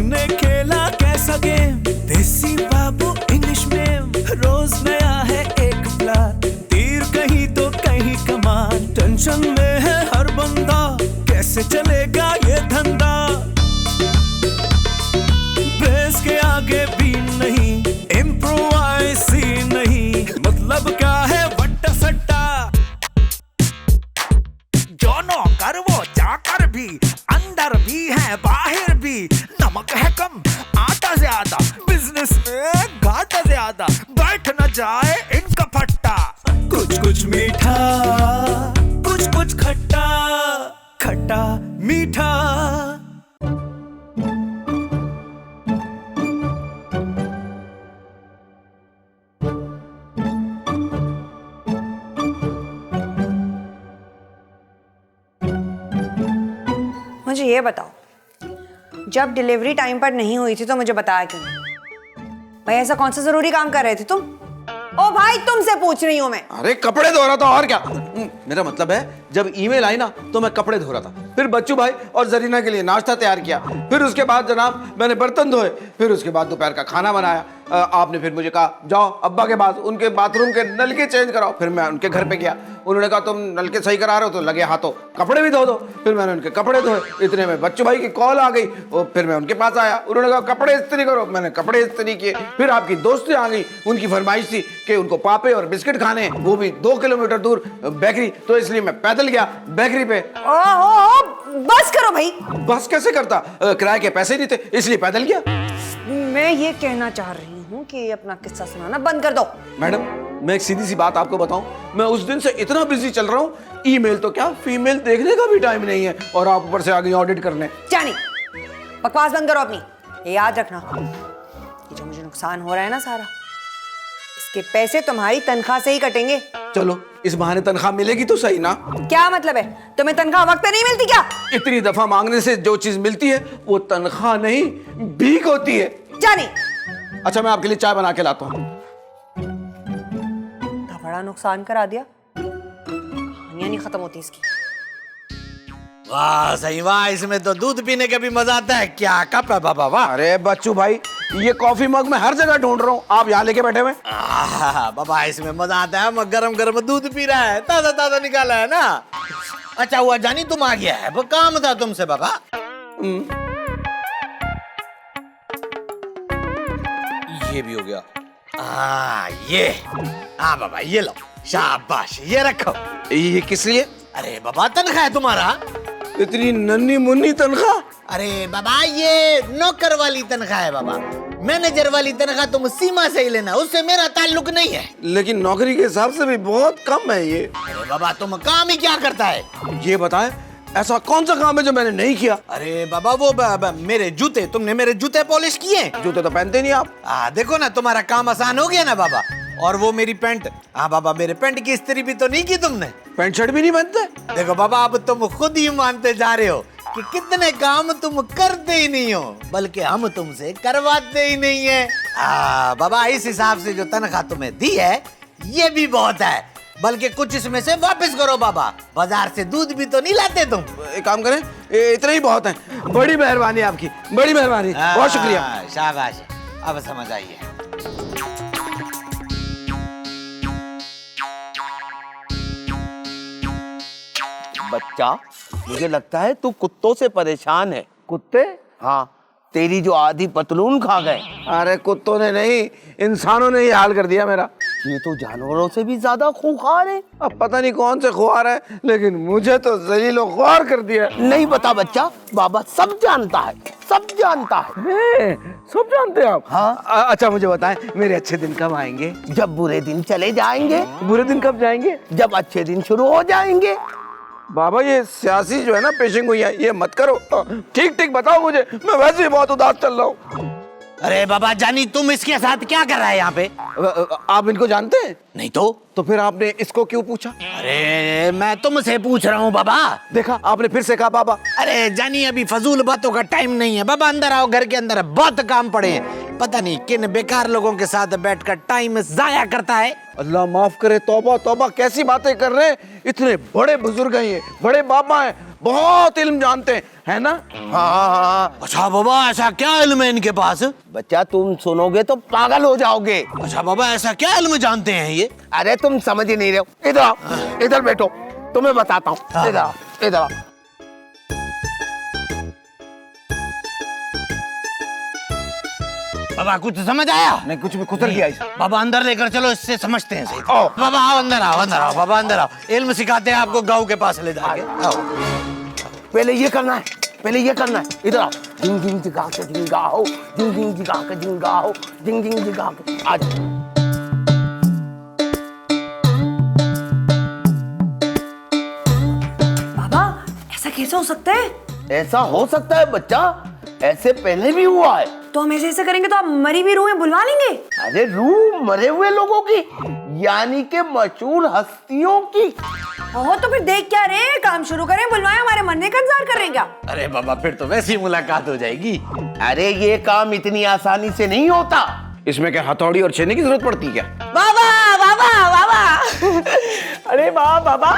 हमने खेला कैसा गेम, देसी बाबू इंग्लिश में, रोज नया है एक प्लान, तीर कहीं तो कहीं कमान, टेंशन में है हर बंदा, कैसे चलेगा ये धंधा, बेस के आगे भी नहीं, इम्प्रोवाइज ही नहीं, मतलब क्या है वट्टा सट्टा, जो नौकर वो जाकर भी, अंदर भी है बाहर भी, नमक है कम आटा ज्यादा, बिजनेस में घाटा ज्यादा, बैठ न जाए इनका फट्टा, कुछ कुछ मीठा कुछ कुछ खट्टा, खट्टा मीठा। मुझे ये बताओ, जब डिलीवरी टाइम पर नहीं हुई थी तो मुझे बताया क्यों नहीं? भाई ऐसा कौन सा जरूरी काम कर रहे थे तुम? ओ भाई तुमसे पूछ रही हूँ मैं। अरे कपड़े धो रहा था और क्या। मेरा मतलब है जब ईमेल आई ना तो मैं कपड़े धो रहा था, फिर बच्चू भाई और जरीना के लिए नाश्ता तैयार किया, फिर उसके बाद जनाब मैंने बर्तन धोए, फिर उसके बाद दोपहर का खाना बनाया। आपने फिर मुझे कहा जाओ अब्बा के पास उनके बाथरूम के नलके चेंज कराओ, फिर मैं उनके घर पे गया, उन्होंने कहा तुम नलके सही करा रहे हो तो लगे हाथों कपड़े भी धो दो, फिर मैंने उनके कपड़े धोए, इतने में बच्चू भाई की कॉल आ गई और फिर मैं उनके पास आया, उन्होंने कहा कपड़े इस्त्री करो, मैंने कपड़े इस्त्री किए, फिर आपकी दोस्ती आ गई, उनकी फरमाइश थी कि उनको पापे और बिस्किट खाने हैं, वो भी 2 किलोमीटर दूर बेकरी, तो इसलिए मैं पैदल गया बेकरी पे। ओहो बस करो भाई। बस कैसे करता, किराए के पैसे नहीं थे इसलिए पैदल गया। मैं ये कहना चाह रही हूँ कि अपना किस्सा सुनाना बंद कर दो। मैडम मैं एक सीधी सी बात आपको बताऊं, मैं उस दिन से इतना बिजी चल रहा हूँ, ईमेल तो क्या फीमेल देखने का भी टाइम नहीं है और आप ऊपर से आ गई ऑडिट करने। जानी बकवास बंद करो अपनी, ये याद रखना ये जो मुझे नुकसान हो रहा है ना सारा, इसके पैसे तुम्हारी तनख्वाह से ही कटेंगे। चलो इस बहाने तनख्वाह मिलेगी तो सही ना। क्या मतलब है, तुम्हें तनख्वाह वक्त पे नहीं मिलती क्या? इतनी दफा मांगने से जो चीज मिलती है वो तनख्वाह नहीं भीख होती है। जानी अच्छा मैं आपके लिए चाय बना के लाता हूँ। बड़ा नुकसान करा दिया, कहानियां नहीं खत्म होती इसकी। वाह सही वाह, इसमें तो दूध पीने का भी मजा आता है। क्या कप है बाबा, वाह। अरे बच्चू भाई ये कॉफी मग मैं हर जगह ढूंढ रहा हूँ, आप यहाँ लेके बैठे हुए। बाबा इसमें मजा आता है, मैं गरम गरम दूध पी रहा है, ताजा ताजा निकाला है ना। अच्छा हुआ जानी तुम आ गया है, वो काम था तुमसे बाबा। ये भी हो गया। ये हाँ बाबा ये लो, शाबाश ये रखो। ये किस लिए? अरे बाबा तनख्वाह है तुम्हारा। इतनी नन्ही मुन्नी तनख्वाह? अरे बाबा ये नौकर वाली तनख्वाह है बाबा, मैनेजर वाली तनख्वाह तुम सीमा से ही लेना, उससे मेरा ताल्लुक नहीं है। लेकिन नौकरी के हिसाब से भी बहुत कम है ये। अरे बाबा तुम काम ही क्या करता है? ये बताएं ऐसा कौन सा काम है जो मैंने नहीं किया? अरे बाबा वो मेरे जूते, तुमने मेरे जूते पॉलिश किए? जूते तो पहनते नहीं आप। देखो ना तुम्हारा काम आसान हो गया ना बाबा। और वो मेरी पैंट, हाँ बाबा मेरे पैंट की इस्त्री भी तो नहीं की तुमने। पैंट शर्ट भी नहीं पहनते? देखो बाबा अब तुम खुद ही मानते जा रहे हो कि कितने काम तुम करते ही नहीं हो, बल्कि हम तुमसे करवाते ही नहीं है। बाबा इस हिसाब से जो तनख्वाह तुम्हें दी है ये भी बहुत है, बल्कि कुछ इसमें से वापस करो बाबा, बाजार से दूध भी तो नहीं लाते तुम। एक काम करें, इतना ही बहुत है। बड़ी मेहरबानी आपकी, बड़ी मेहरबानी, बहुत शुक्रिया। शाबाश, अब समझ आई है। बच्चा मुझे लगता है तू कुत्तों से परेशान है। कुत्ते? हाँ तेरी जो आधी पतलून खा गए। अरे कुत्तों ने नहीं, इंसानों ने ही हाल कर दिया मेरा। ये तो जानवरों से भी ज्यादा खूंखार है। अब पता नहीं कौन से खुआर है, लेकिन मुझे तो जलीलो खुआर कर दिया। नहीं बता बच्चा, बाबा सब जानता है, सब जानता है। सब जानते हैं आप? हाँ। अच्छा मुझे बताएं मेरे अच्छे दिन कब आएंगे? जब बुरे दिन चले जाएंगे। बुरे दिन कब जाएंगे? जब अच्छे दिन शुरू हो जाएंगे। बाबा ये सियासी जो है ना पेशिंग हुई है, ये मत करो। ठीक ठीक बताओ मुझे, मैं वैसे ही बहुत उदास चल रहा हूँ। अरे बाबा जानी तुम इसके साथ क्या कर रहा है यहाँ पे? आप इनको जानते हैं? नहीं तो फिर आपने इसको क्यों पूछा? अरे मैं तुमसे पूछ रहा हूँ बाबा। देखा आपने फिर से कहा बाबा। अरे जानी अभी फजूल बातों का टाइम नहीं है बाबा, अंदर आओ, घर के अंदर बहुत काम पड़े हैं। पता नहीं किन बेकार लोगों के साथ बैठकर टाइम जाया करता है। अल्लाह माफ करे, तौबा तौबा कैसी बातें कर रहे हैं। इतने बड़े बुजुर्ग हैं, ये बड़े बाबा हैं, बहुत इल्म जानते हैं, है ना? हाँ। अच्छा बाबा, ऐसा क्या इल्म है इनके पास? बच्चा तुम सुनोगे तो पागल हो जाओगे। अच्छा बाबा, ऐसा क्या इल्म जानते हैं ये? अरे तुम समझ ही नहीं रहे हो। इधर आओ, इधर बैठो, तुम्हें बताता हूँ। इधर आओ, इधर आओ। बाबा कुछ समझ आया? नहीं, कुछ भी कुचल गया इसे। बाबा अंदर लेकर चलो, इससे समझते हैं सही। आओ। बाबा आओ, अंदर आओ, अंदर आओ बाबा, अंदर आओ। इल्म सिखाते हैं आपको, गाँव के पास ले जाके। आओ। पहले ये करना है, पहले ये करना है। इधर आओ। जिंग जिंग जिगा के जिंगाओ, जिंग जिंग जिगा के जिंगाओ, जिंग जिंग जिगा के। आज बाबा ऐसा कैसे हो सकता है? ऐसा हो सकता है बच्चा, ऐसे पहले भी हुआ है। तो हम ऐसे ऐसे करेंगे तो आप मरी हुई रूहें बुलवा लेंगे? अरे रूह मरे हुए लोगों की, यानी के मशहूर हस्तियों की। ओहो, तो फिर देख क्या रहे हैं? काम शुरू करें, बुलवाएं, हमारे मरने का इंतजार कर रहे हैं क्या? अरे बाबा फिर तो वैसी मुलाकात हो जाएगी। अरे ये काम इतनी आसानी से नहीं होता। इसमें क्या हथौड़ी और छेने की जरूरत पड़ती है क्या? बाबा बाबा बाबा अरे वाह बाबा,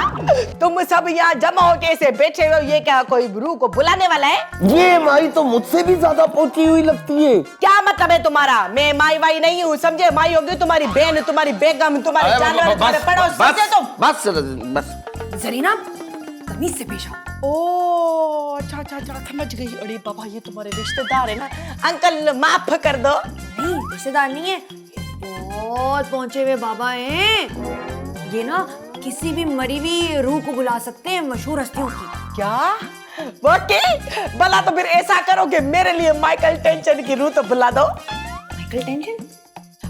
तुम सब यहाँ जमा होके ऐसे बैठे हो, ये क्या कोई रूह को बुलाने वाला है? ये माई तो मुझसे भी ज्यादा पहुंची हुई लगती है। क्या मतलब है तुम्हारा? मैं माई वाई नहीं हूँ, समझे? माई होगी तुम्हारी बहन, तुम्हारी बेगम, तुम्हारे जानवर, तुम्हारे पड़ोस, समझे तुम? बस जरीना, तमीज से पेश आओ। ओ अच्छा अच्छा अच्छा, समझ गई। अरे बाबा, ये तुम्हारे रिश्तेदार है ना? अंकल माफ कर दो। नहीं, रिश्तेदार नहीं है, बहुत पहुंचे हुए बाबा हैं। ये ना किसी भी मरी हुई रूह को बुला सकते हैं, मशहूर हस्तियों की। क्या ओके, भला तो फिर ऐसा करो कि मेरे लिए माइकल टेंशन की रूह तो बुला दो। Michael tension?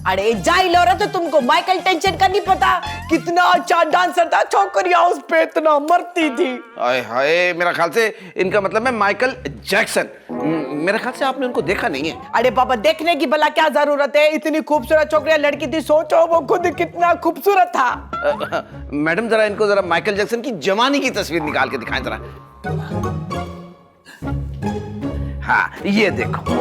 अरे जाई लो रहा, तो तुमको माइकल टेंशन का नहीं पता? कितना अच्छा डांसर था, छोकरियां उस पे इतना मरती थी। हाय हाय, मेरा ख्याल से इनका मतलब है माइकल जैक्सन। मेरे ख्याल से आपने उनको देखा नहीं है। अरे बाबा, देखने की भला क्या जरूरत है? इतनी खूबसूरत छोकरियां लड़की थी, सोचो वो खुद कितना खूबसूरत था। मैडम जरा इनको जरा माइकल जैक्सन की जवानी की तस्वीर निकाल के दिखाएं जरा। हाँ, ये देखो।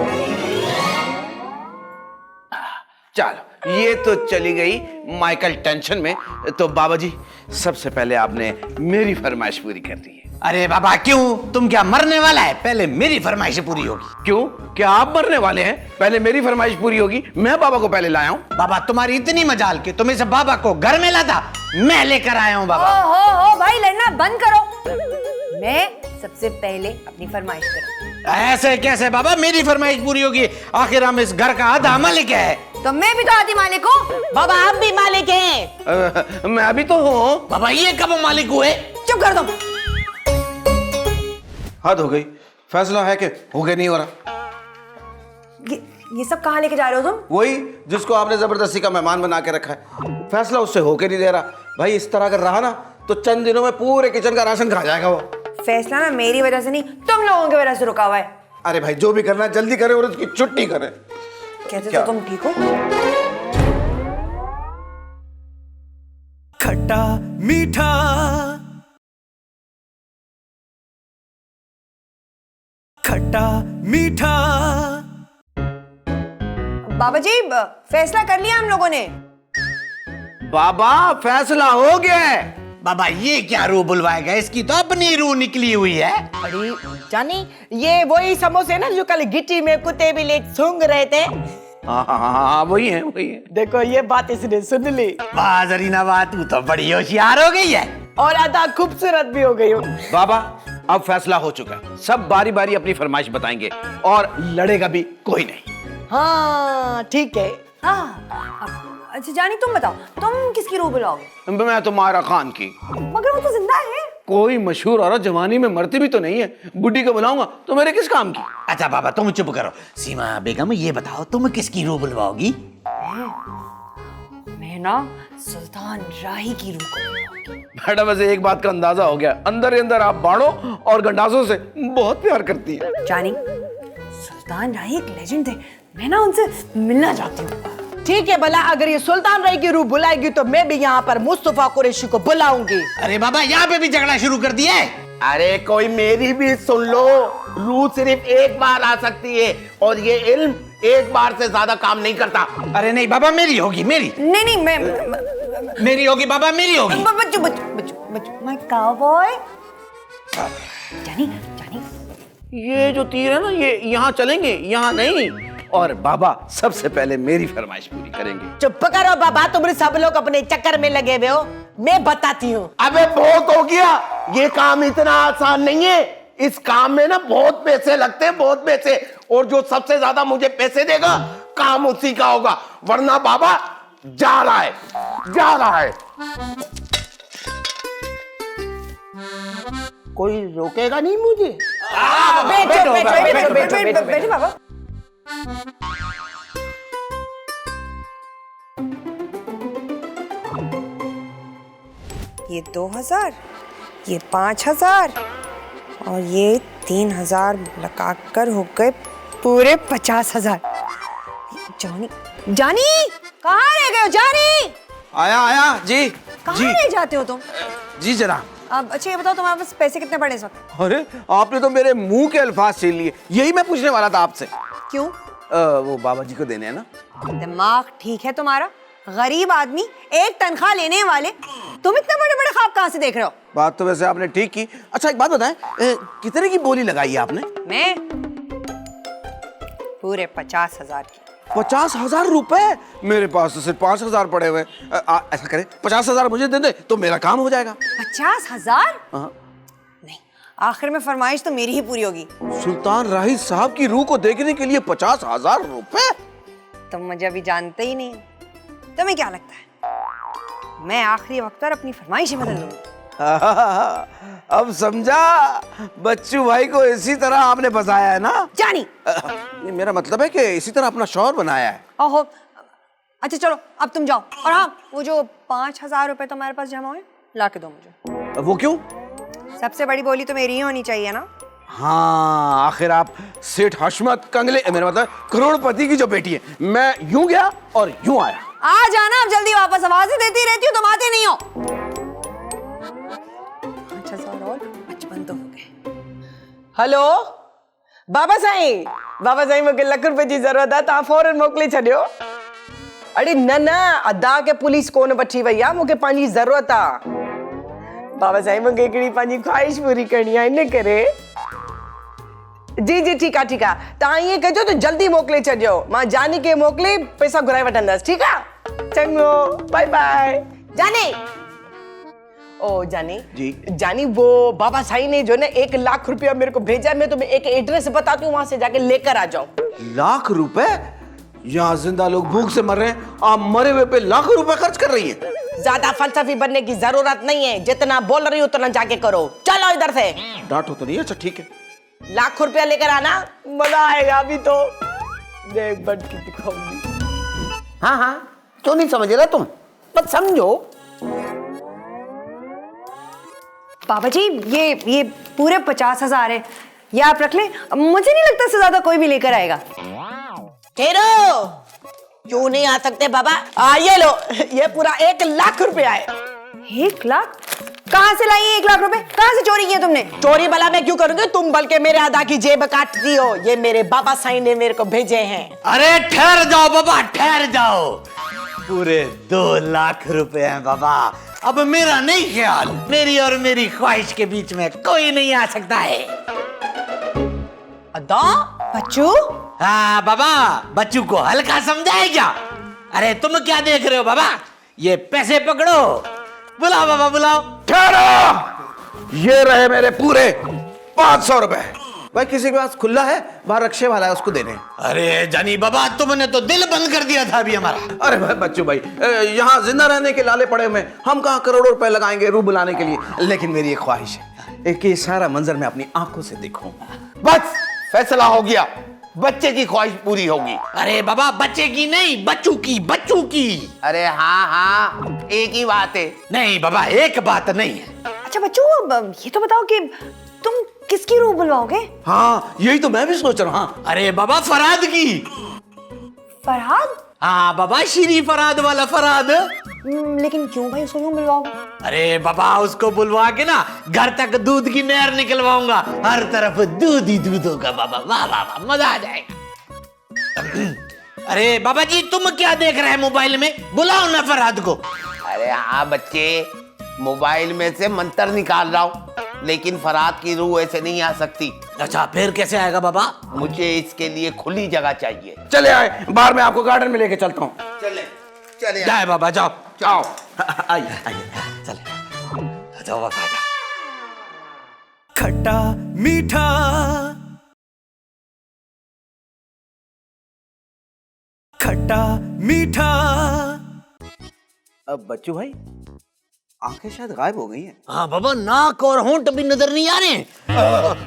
चलो, ये तो चली गई माइकल टेंशन में। तो बाबा जी, सबसे पहले आपने मेरी फरमाइश पूरी कर दी है। अरे बाबा क्यों? तुम क्या मरने वाला है? पहले मेरी फरमाइश पूरी होगी। क्यों? क्या आप मरने वाले हैं? पहले मेरी फरमाइश पूरी होगी। मैं बाबा को पहले लाया हूँ। बाबा तुम्हारी इतनी मजाल कि तुम इस बाबा को घर में लाता, मैं लेकर आया हूँ बाबा। हो भाई, लड़ना बंद करो। मैं सबसे पहले अपनी फरमाइश करूं। ऐसे कैसे बाबा? मेरी फरमाइश पूरी होगी, आखिर हम इस घर का आधा मालिक है। तो मैं भी तो आधी मालिक हूँ। बाबा हम भी मालिक हैं। मैं अभी तो हूँ। बाबा ये कब मालिक हुए? चुप कर दो। हद हो गई। फैसला है कि हो गया नहीं हो रहा। ये सब कहाँ लेके जा रहे हो तुम? वही जिसको आपने जबरदस्ती का मेहमान बना के रखा है, फैसला उससे होके नहीं दे रहा। भाई इस तरह अगर रहा ना तो चंद दिनों में पूरे किचन का राशन खा जाएगा वो। फैसला ना मेरी वजह से नहीं, तुम लोगों की वजह से रुका हुआ है। अरे भाई, जो भी करना है जल्दी करें और उसकी छुट्टी करें। कहते क्या? तो तुम ठीक हो। खट्टा मीठा, खट्टा मीठा। बाबा जी, फैसला कर लिया हम लोगों ने। बाबा फैसला हो गया है। बाबा ये क्या रूह बुलवाएगा? इसकी तो अपनी रूह निकली हुई है। अरे जानी, ये वही समोसे ना जो कल गिट्टी में कुत्ते भी ले सूंघ रहे थे। हाँ, वही है वही है। देखो ये बात इसने सुन ली, वाह जरीना वाह, तू तो बड़ी होशियार हो गई है। और आधा खूबसूरत भी हो गई हो। बाबा अब फैसला हो चुका है। सब बारी बारी अपनी फरमाइश बताएंगे और लड़ेगा भी कोई नहीं। हाँ ठीक है। हाँ, अच्छा जानी तुम बताओ, तुम किसकी रूह बुलाओगे? मैं तो मायरा खान की। मगर वो तो जिंदा है। कोई मशहूर औरत जवानी में मरती भी तो नहीं है। बुढ़ी को बुलाऊंगा तो मेरे किस काम की? अच्छा बाबा तुम चुप करो। सीमा बेगम ये बताओ, तुम किसकी रूह बुलवाओगी? मैं ना सुल्तान राही की रूह को बुलाऊंगी। मैडम वैसे एक बात का अंदाजा हो गया, अंदर ही अंदर आप बाड़ों और गंडासों से बहुत प्यार करती है। जानी, सुल्तान राही एक लेजेंड थे, मैं ना उनसे मिलना चाहती हूँ। ठीक है भला, अगर ये सुल्तान राही की रूह बुलाएगी तो मैं भी यहाँ पर मुस्तफा कुरैशी को बुलाऊंगी। अरे बाबा यहाँ पे भी झगड़ा शुरू कर दिया है। अरे कोई मेरी भी सुन लो। रूह सिर्फ एक बार आ सकती है और ये इल्म एक बार से ज्यादा काम नहीं करता। अरे नहीं बाबा, मेरी होगी, मेरी नहीं, मेरी होगी बाबा, मेरी होगी। बच्चू, माय काउबॉय। जानी जानी ये जो तीर है ना, ये यहाँ चलेंगे, यहाँ नहीं। और बाबा सबसे पहले मेरी फरमाइश पूरी करेंगे। चुप करो बाबा, तुम सब लोग अपने चक्कर में लगे हुए हो, मैं बताती हूँ। अबे बहुत हो गया, ये काम इतना आसान नहीं है। इस काम में ना बहुत पैसे लगते हैं, बहुत पैसे। और जो सबसे ज्यादा मुझे पैसे देगा काम उसी का होगा, वरना बाबा जा रहा है, जा रहा है। कोई रोकेगा नहीं मुझे। बैठो बैठो बैठो बैठो बैठो बैठे बाबा। ये 2000, ये 5000 और ये 3000 लगाकर हो गए पूरे 50,000। जानी जानी कहाँ रह गए हो जानी? आया आया जी। कहाँ जी रह जाते हो तुम? जी जनाब। अब अच्छा ये बताओ तुम्हारे पास पैसे कितने पड़े इस वक्त? अरे आपने तो मेरे मुंह के अल्फाज छीन लिए, यही मैं पूछने वाला था आपसे। क्यों? वो बाबा जी को देने हैं ना। दिमाग ठीक है तुम्हारा? गरीब आदमी, एक तनख्वाह लेने वाले, तुम इतने बड़े बड़े ख्वाब कहाँ से देख रहे हो? बात तो वैसे आपने ठीक की। अच्छा एक बात बताएं, कितने की बोली लगाई है आपने? मैं पूरे 50,000 की। 50,000 रुपए? मेरे पास तो सिर्फ 5,000 पड़े हुए। ऐसा करें 50,000 मुझे दे दे तो मेरा काम हो जाएगा। 50,000? हाँ। नहीं, आखिर में फरमाइश तो मेरी ही पूरी होगी। सुल्तान राही साहब की रूह को देखने के लिए 50,000 रुपए? तुम मुझे अभी जानते ही नहीं, तुम्हें क्या लगता है मैं आखिरी वक्त पर अपनी फरमाइश ही बदल दूंगी? अब समझा, बच्चू भाई को इसी तरह आपने फंसाया है ना? जानी मेरा मतलब है कि इसी तरह अपना शौहर बनाया है। ओहो, अच्छा चलो अब तुम जाओ, और हाँ वो जो 5,000 रुपए तुम्हारे पास जमा हुए ला के दो मुझे। वो क्यों? सबसे बड़ी बोली तो मेरी ही होनी चाहिए ना। हाँ, आखिर आप सेठ हशमत कंगले, मेरा मतलब करोड़पति की जो बेटी है। मैं यूं गया और यूं आया। आ जाना अब जल्दी वापस, आवाजें देती रहती हो, तुम आते नहीं हो। 5,000 और 55 तो हो गए। हेलो बाबा साईं मूंखे लख रुपए जी ज़रूरत आहे, तव्हां फौरन मोकिले छॾियो। अड़े न न, अदा के पुलिस कोन वठी वई आहे, मूंखे पंहिंजी ज़रूरत आहे। बाबा साईं मूंखे हिकिड़ी पंहिंजी ख़्वाहिश पूरी करणी आहे, इन करे। जी जी ठीकु आहे ठीकु आहे, तव्हां ईअं कजो त जल्दी मोकिले छॾियो, मां जानी खे मोकिले पैसा घुराए वठंदसि। ठीकु आहे, चङो, बाय बाय। जानी ओ जानी जी। जानी वो बाबा साईं ने जो ना 1 लाख रुपया मेरे को भेजा, मैं तुम्हें एक एड्रेस बताती हूँ, वहां से जाके लेकर आ जाओ। लाख रुपए? यहाँ जिंदा लोग भूख से मर रहे हैं, आप मरे हुए पे लाख रुपए खर्च कर रही हैं। ज्यादा फलसफी बनने की जरूरत नहीं है, जितना बोल रही हो उतना जाके करो। चलो इधर से। डांटो तो नहीं? अच्छा ठीक है। लाख रुपया लेकर आना, मजा आएगा। अभी तो देख बट की दिखाऊंगी। हाँ हाँ, क्यों नहीं समझ रहे तुम? बस समझो। बाबा जी ये पूरे 50,000 है, ये आप रख ले, मुझे नहीं लगता इससे ज्यादा कोई भी लेकर आएगा। ठहरो, क्यों नहीं आ सकते बाबा? ये लो, ये पूरा 1 लाख रुपया है। 1 लाख? कहाँ से लाई 1 लाख रुपए? कहाँ से चोरी किया तुमने? चोरी भला मैं क्यों करूंगी, तुम बल्कि मेरे अदा की जेब काटती हो। ये मेरे बाबा साईं ने मेरे को भेजे हैं। अरे ठहर जाओ बाबा, ठहर जाओ। पूरे 2 लाख रुपए हैं बाबा। अब मेरा नहीं ख्याल, मेरी और मेरी ख्वाहिश के बीच में कोई नहीं आ सकता है। अदा बच्चू, हाँ बाबा, बच्चू को हल्का समझाए क्या? अरे तुम क्या देख रहे हो बाबा, ये पैसे पकड़ो, बुलाओ बाबा बुलाओ। ठहरो, ये रहे मेरे पूरे 500 रुपए। भाई किसी के पास खुला है? बाहर रक्षे वाला है, उसको देने। अरे जानी बाबा, तुमने तो दिल बंद कर दिया था अभी हमारा। अरे भाई बच्चू भाई, यहाँ जिंदा रहने के लाले पड़े हुए, हम कहाँ करोड़ों रुपए लगाएंगे रूह बुलाने के लिए। लेकिन मेरी एक ख्वाहिश है कि सारा मंजर मैं अपनी आंखों से देखूं। बस फैसला हो गया, बच्चे की ख्वाहिश पूरी होगी। अरे बाबा, बच्चे की नहीं, बच्चू की, बच्चू की। अरे हाँ हाँ, एक ही बात है। नहीं बाबा, एक बात नहीं है। अच्छा बच्चू, अब ये तो बताओ कि तुम किसकी रूह बुलवाओगे? हाँ यही तो मैं भी सोच रहा हूँ। अरे बाबा, फरहाद की। फरहाद? हाँ बाबा, श्री फरहाद वाला फरहाद। लेकिन क्यों भाई उसको क्यों बुलवाओगे? अरे बाबा, उसको बुलवा के ना घर तक दूध की नहर निकलवाऊंगा, हर तरफ दूध ही दूध होगा बाबा। वाह वाह वाह, मजा आ जाएगा। अरे बाबा जी, तुम क्या देख रहे हैं मोबाइल में? बुलाओ ना फरहाद को। अरे हाँ बच्चे, मोबाइल में से मंत्र निकाल रहा हूँ। लेकिन फराद की रूह ऐसे नहीं आ सकती। अच्छा फिर कैसे आएगा बाबा? मुझे इसके लिए खुली जगह चाहिए। चले आए, बाहर मैं आपको गार्डन में लेके चलता हूँ। चले चले जाए बाबा जाओ। आओ। आइए आइए चले जाओ बाबा जाओ। खट्टा मीठा, खट्टा मीठा। अब बच्चू भाई आंखें शायद गायब हो गई हैं। हाँ बाबा, नाक और होंठ भी नजर नहीं आ रहे।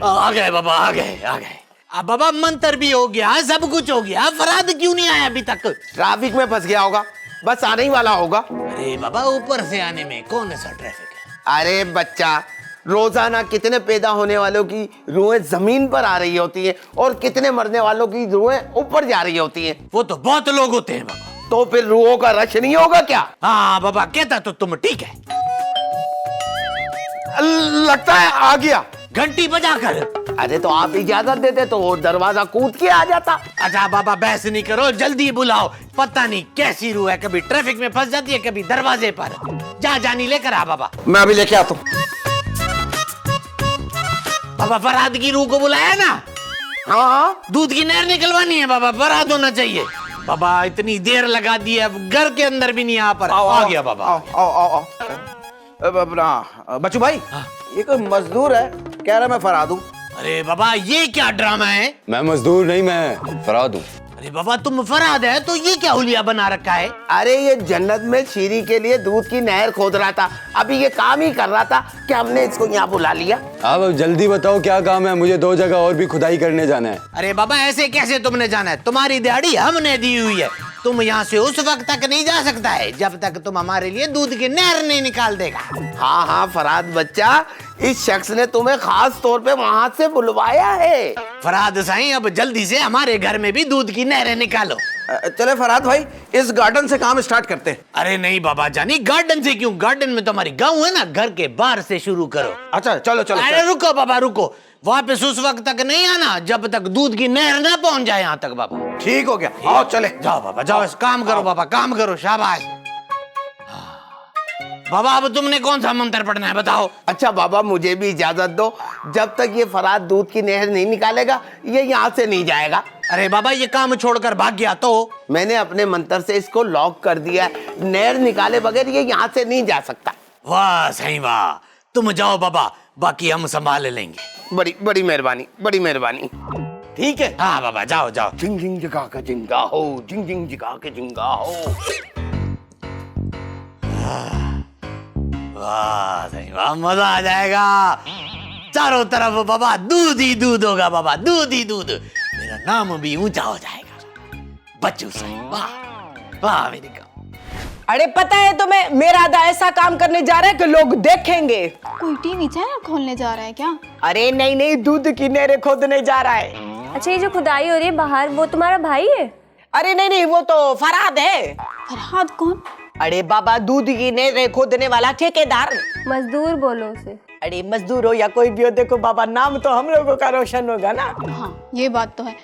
आ गए बाबा, आ गए आ गए। अब बाबा मंत्र भी हो गया, सब कुछ हो गया, फराद क्यों नहीं आया अभी तक? ट्रैफिक में फंस गया होगा, बस आने ही वाला होगा। अरे बाबा ऊपर से आने में कौन सा ट्रैफिक है? अरे बच्चा, रोजाना कितने पैदा होने वालों की रूहें जमीन पर आ रही होती हैं और कितने मरने वालों की रूहें ऊपर जा रही होती हैं। वो तो बहुत लोग होते हैं बाबा। तो फिर रूहों का रश नहीं होगा क्या? हाँ बाबा, कहता तो तुम ठीक है। लगता है आ गया। घंटी बजा कर। अरे तो आप इजाजत देते तो वो दरवाजा कूद के आ जाता। अच्छा बाबा बहस नहीं करो, जल्दी बुलाओ। पता नहीं कैसी रूह है, कभी ट्रैफिक में फंस जाती है, कभी दरवाजे पर। जा जानी लेकर आ बाबा। मैं अभी लेके आता हूँ। बाबा फरहाद की रूह को बुलाया ना? हाँ दूध की नहर निकलवानी है बाबा, फरहाद होना चाहिए। बाबा इतनी देर लगा दी है, अब घर के अंदर भी नहीं आ पर। आ गया बाबा। आओ आओ आओ आओ। अपना बच्चू भाई, ये कोई मजदूर है, कह रहा मैं फराद हूँ। अरे बाबा ये क्या ड्रामा है? मैं मजदूर नहीं, मैं फराद हूँ। अरे बाबा तुम फरहाद है तो ये क्या हुलिया बना रखा है? अरे ये जन्नत में शीरी के लिए दूध की नहर खोद रहा था, अभी ये काम ही कर रहा था कि हमने इसको यहाँ बुला लिया। अब जल्दी बताओ क्या काम है, मुझे 2 जगह और भी खुदाई करने जाना है। अरे बाबा ऐसे कैसे तुमने जाना है? तुम्हारी दिहाड़ी हमने दी हुई है। तुम यहाँ से उस वक्त तक नहीं जा सकता है जब तक तुम हमारे लिए दूध की नहर नहीं निकाल देगा। हाँ हाँ फराद बच्चा, इस शख्स ने तुम्हें खास तौर पे वहां से बुलवाया है। फरहाद साईं, अब जल्दी से हमारे घर में भी दूध की नहरें निकालो। चले फराद भाई, इस गार्डन से काम स्टार्ट करते हैं। अरे नहीं बाबा जानी, गार्डन से क्यों? गार्डन में तो हमारी गाँव है ना, घर के बाहर से शुरू करो। अच्छा चलो चलो। अरे रुको बाबा रुको, वापस उस वक्त तक नहीं आना जब तक दूध की नहर ना पहुंच जाए यहाँ तक बाबा। ठीक हो गया, आओ चले। जाओ बाबा जाओ, इस काम करो बाबा, काम करो, शाबाश। बाबा अब तुमने कौन सा मंत्र पढ़ना है बताओ? अच्छा बाबा मुझे भी इजाजत दो, जब तक ये फराद दूध की नहर नहीं निकालेगा ये यहाँ से नहीं जाएगा। अरे बाबा ये काम छोड़कर भाग गया तो? मैंने अपने मंत्र से इसको लॉक कर दिया है, नहर निकाले बगैर ये यहाँ से नहीं जा सकता। वाह सही वाह, तुम जाओ बाबा, बाकी हम संभाल लेंगे। बड़ी बड़ी मेहरबानी, बड़ी मेहरबानी। ठीक है। हाँ बाबा जाओ जाओ। जिंग जिंग जगा के जिंगा हो, जिंग जिंग जगा के जिंगा हो। वाह सही वाह, मजा आ जाएगा। चारों तरफ बाबा दूध ही दूध होगा बाबा, दूध ही दूध। मेरा नाम भी ऊंचा हो जाएगा, बच्चू सही। वाह वाह मेरी गाँव। अरे पता है तुम्हें, मेरा दादा ऐसा काम करने जा रहा है कि लोग देखेंगे। कोई टीवी चैनल खोलने जा रहा है क्या? अरे नहीं नहीं, दूध की नहरें खोदने जा रहा है। अच्छा, ये जो खुदाई हो रही है बाहर, वो तुम्हारा भाई है? अरे नहीं नहीं, वो तो फरहाद है। फरहाद कौन? अरे बाबा दूध की नहरें खोदने वाला ठेकेदार। मजदूर बोलो उसे। अरे मजदूर हो या कोई भी हो, देखो बाबा नाम तो हम लोगों का रोशन होगा ना। हाँ ये बात तो है,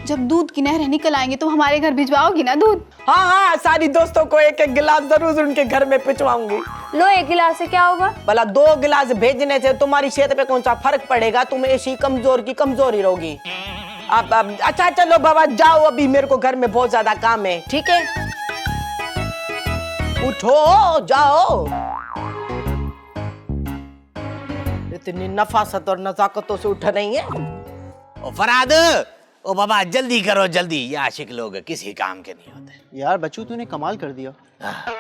जब दूध की नहरें निकल आएंगे तो हमारे घर भिजवाओगी ना दूध? हाँ हाँ, सारी दोस्तों को एक एक गिलास जरूर उनके घर में पिछवाऊंगी। लो, 1 गिलास से क्या होगा? भला 2 गिलास भेजने से तुम्हारी सेहत पे कौन सा फर्क पड़ेगा? तुम ऐसी कमजोर की कमजोरी रहोगी। अब अच्छा चलो बाबा जाओ, अभी मेरे को घर में बहुत ज्यादा काम है। ठीक है उठो जाओ। इतनी नफासत और नजाकतों से उठ नहीं है। ओ फरहाद, ओ बाबा जल्दी करो जल्दी, ये आशिक लोग किसी काम के नहीं होते। यार बच्चू तूने कमाल कर दिया,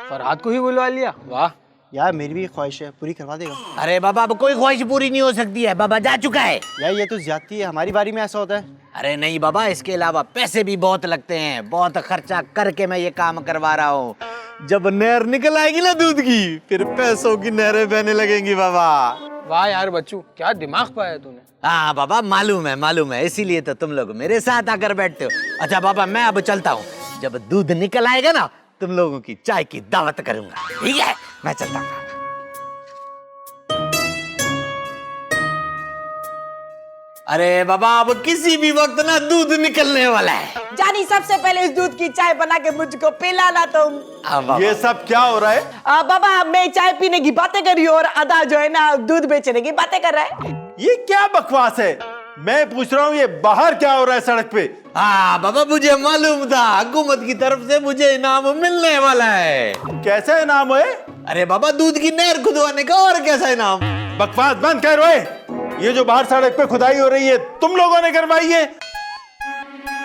फरहाद को ही बुलवा लिया। वाह यार, मेरी भी एक ख्वाहिश है, पूरी करवा देगा? अरे बाबा अब कोई ख्वाहिश पूरी नहीं हो सकती है, बाबा जा चुका है। यार ये तो ज्यादती है, हमारी बारी में ऐसा होता है। अरे नहीं बाबा, इसके अलावा पैसे भी बहुत लगते हैं, बहुत खर्चा करके मैं ये काम करवा रहा हूँ। जब नहर निकल आएगी ना दूध की, फिर पैसों की नहरें बहने लगेंगी बाबा। वाह यार बच्चू, क्या दिमाग पाया तूने। हाँ बाबा मालूम है, इसीलिए तो तुम लोग मेरे साथ आकर बैठते हो। अच्छा बाबा मैं अब चलता हूँ, जब दूध निकल आएगा ना तुम लोगों की चाय की दावत करूंगा। ठीक है मैं चलता हूँ। अरे बाबा अब किसी भी वक्त ना दूध निकलने वाला है। जानी सबसे पहले इस दूध की चाय बना के मुझको पिलाना तुम। ये सब क्या हो रहा है? बाबा मैं चाय पीने की बातें कर रही हूँ और अदा जो है ना दूध बेचने की बातें कर रहा है। ये क्या बकवास है? मैं पूछ रहा हूँ ये बाहर क्या हो रहा है सड़क पे? हाँ बाबा मुझे मालूम था हुकूमत की तरफ से मुझे इनाम मिलने वाला है। कैसा इनाम है? अरे बाबा दूध की नहर खुदवाने का और कैसा इनाम। बकवास बंद कर ओए। ये जो बाहर सड़क पे खुदाई हो रही है तुम लोगों ने करवाई है?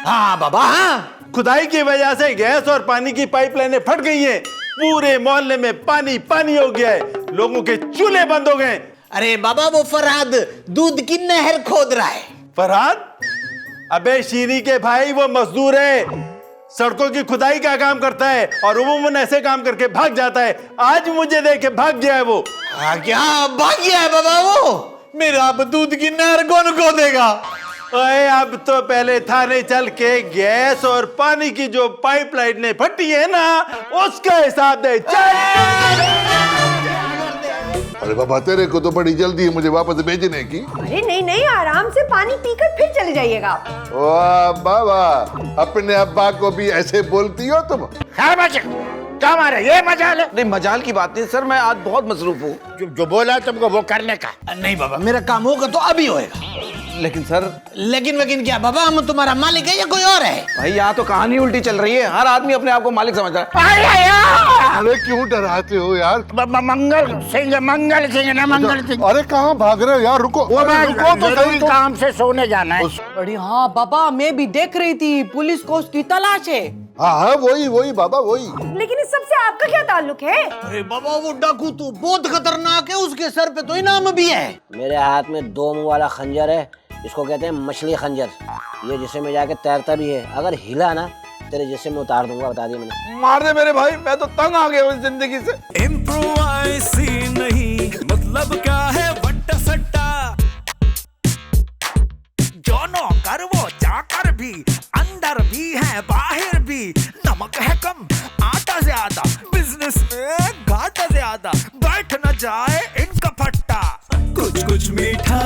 हाँ बाबा हाँ। खुदाई की वजह से गैस और पानी की पाइपलाइनें फट गई हैं। पूरे मोहल्ले में पानी पानी हो गया है। लोगों के चूल्हे बंद हो गए। अरे बाबा वो फरहाद दूध की नहर खोद रहा है। फरहाद? अबे शीरी के भाई वो मजदूर है, सड़कों की खुदाई का काम करता है और उमूमन ऐसे काम करके भाग जाता है। आज मुझे देख के भाग गया है वो। क्या भाग गया है बाबा वो? मेरा अब दूध की नहर कौन खोदेगा? ओए अब तो पहले थाने चल के गैस और पानी की जो पाइपलाइनें फटी है ना उसका हिसाब दे। अरे बाबा तेरे को तो बड़ी जल्दी है मुझे वापस भेजने की। अरे नहीं नहीं, आराम से पानी पीकर फिर चले जाइएगा। वाह बाबा, अपने अब्बा को भी ऐसे बोलती हो तुम? क्या मारे ये मजाल है? नहीं मजाल की बात नहीं सर, मैं आज बहुत मसरूफ हूँ। जो बोला तुमको वो करने का। नहीं बाबा मेरा काम होगा तो अभी होएगा। लेकिन सर। लेकिन क्या बाबा, हम तुम्हारा मालिक है या कोई और है? भाई यहाँ तो कहानी उल्टी चल रही है। हर आदमी अपने आप को मालिक समझ रहा है। अरे क्यों डराते हो यार? मंगल सिंह ना मंगल सिंह। अरे कहाँ भाग रहे हो यार? रुको रुको तो सही। काम से सोने जाना है। अरे हाँ बाबा मैं भी देख रही थी, पुलिस को उसकी तलाश है। हाँ वही बाबा वही। लेकिन इस सबसे आपका क्या ताल्लुक है? अरे बाबा वो डाकू तो बहुत खतरनाक है, उसके सर पे तो इनाम भी है। मेरे हाथ में 2 मुंह वाला खंजर है, इसको कहते हैं मछली खंजर। ये जिससे में जाके तैरता भी है, अगर हिला ना तेरे जिससे में उतार दूंगा, बता दिया मैंने। मार दे मेरे भाई, मैं तो तंग आ गया हूँ इस जिंदगी से। इम्प्रोवाइज़ नहीं मतलब क्या है वट्टा सट्टा, जो नौकर वो चाकर भी, अंदर भी है बाहर भी, नमक है कम आटा ज्यादा, बिजनेस में घाटा ज्यादा, बैठ न जाए इनका फट्टा, कुछ मीठा